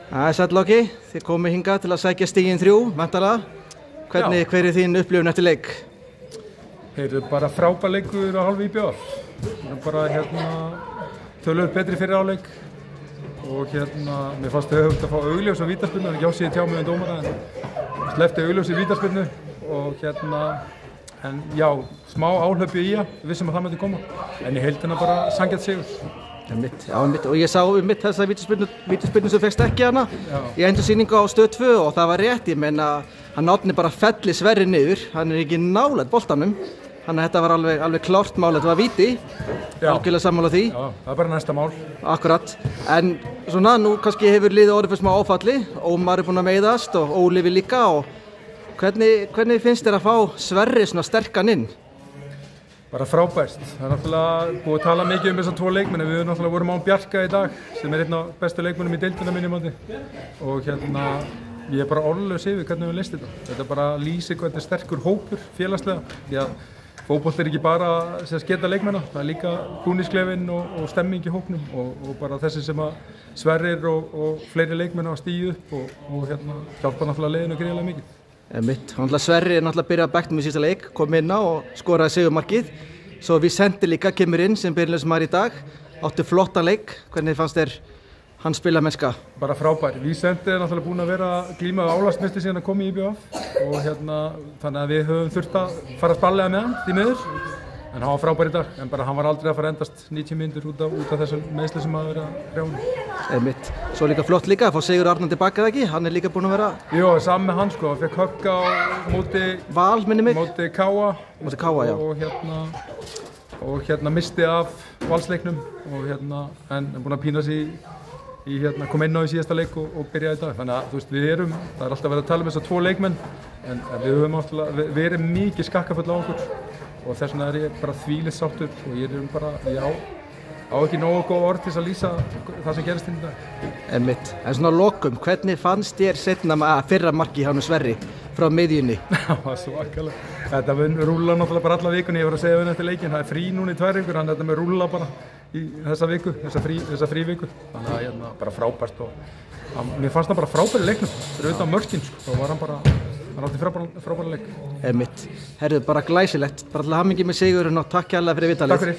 Sæll Loki, þið komið hingað til að sækja stigin 3, væntanlega. Hver þín upplifun eftir leik? Bara frábær leikur á hálfu IBF. Bara töluvert betri fyrir áleik og mér fannst höfugt að fá augljós á vítaspyrnu, en ekki tjá mig dómara, en sleppti augljós í vítaspyrnu og en já, smá áhlaup í vissum að það myndi koma, en í heildina bara sanngjarn sigur. Og ég sá þessa vítaspyrnu sem fékkst ekki hana í endursýningu á Stöð 2 og það var rétt, ég meina hann Árni bara felli Sverri niður, hann ekki nálægt boltanum, þannig að þetta var alveg klárt mál, þetta var víti, algjörlega sammála því. Já, það er bara næsta mál. Akkurat, en svona nú kannski hefur liðið orðið fyrir smá áfalli, Ómar búinn að meiðast og Ólivi líka, og hvernig finnst þér að fá Sverri svona sterkan inn? Bara frábært. Það er náttúrulega búið að tala mikið þessa 2 leikmenn, við náttúrulega vorum án Bjarka í dag, sem einn af bestu leikmennum í deildina mínum mati. Og ég er bara orðlaus yfir hvernig við leist þetta. Þetta bara lýsir hvernig sterkur hópur félagslega, því að fótbolti er ekki bara að sketa leikmenna, það er líka búningsklefinn og stemming í hópnum og bara þessi sem að Sverrir og fleiri leikmenn að stíga upp og hjálpa náttúrulega liðinu gríðarlega mikið. Sverri er náttúrulega að byrja að bekknum í síðasta leik, kom inn á og skoraði sigurmarkið. Svo Vicente líka kemur inn sem byrjunarliðsmaður í dag, áttu flottan leik. Hvernig fannst þér hann spila mennska? Bara frábær. Vicente er náttúrulega búinn að vera að glíma við álagsmeiðsli síðan að koma í IBF og þannig að við höfum þurft að fara að spallega með hann því miður. En hann var frábær í dag, en bara hann var aldrei að fara að endast 90 mínútur út af þessu meiðsli sem að vera hrjánu. Svo líka flott líka að fá Sigur Arnar tilbaka eða ekki, hann er líka búinn að vera... Jú, saman með hann sko, hann fekk högg á móti... Val, minni mig? Móti Káa. Móti Káa, já. Og misti af valsleiknum og en búinn að pína sig kom inn á í síðasta leik og byrjaði í dag. Þannig að þú veist, það er alltaf verið að tala um þessa 2 leikmenn, en við höfum alltaf verið mikið skakkafull á okkur. Og þess vegna er ég bara þvílið sáttur og ég bara, á ekki nógu góð orð til að lýsa það sem gerist inn í dag. En svona lokum, hvernig fannst þér fyrra marki hjá Sverri frá miðjunni? Það var svakalega. Þetta mun rúlla náttúrulega bara alla vikunni, ég var að segja við eftir leikinn, það er frí núna í 2 vikur, þannig að þetta mun rúlla bara í þessa viku, þessa fríviku. Þannig að bara frábært og mér fannst það bara frábæri leiknum, fyrir utan mörkin, þá var hann bara... Það er alltaf frábæra leik. Herðu, bara glæsilegt. Bara til hamingju með sigurinn og takk kærlega fyrir viðtalið. Takk fyrir.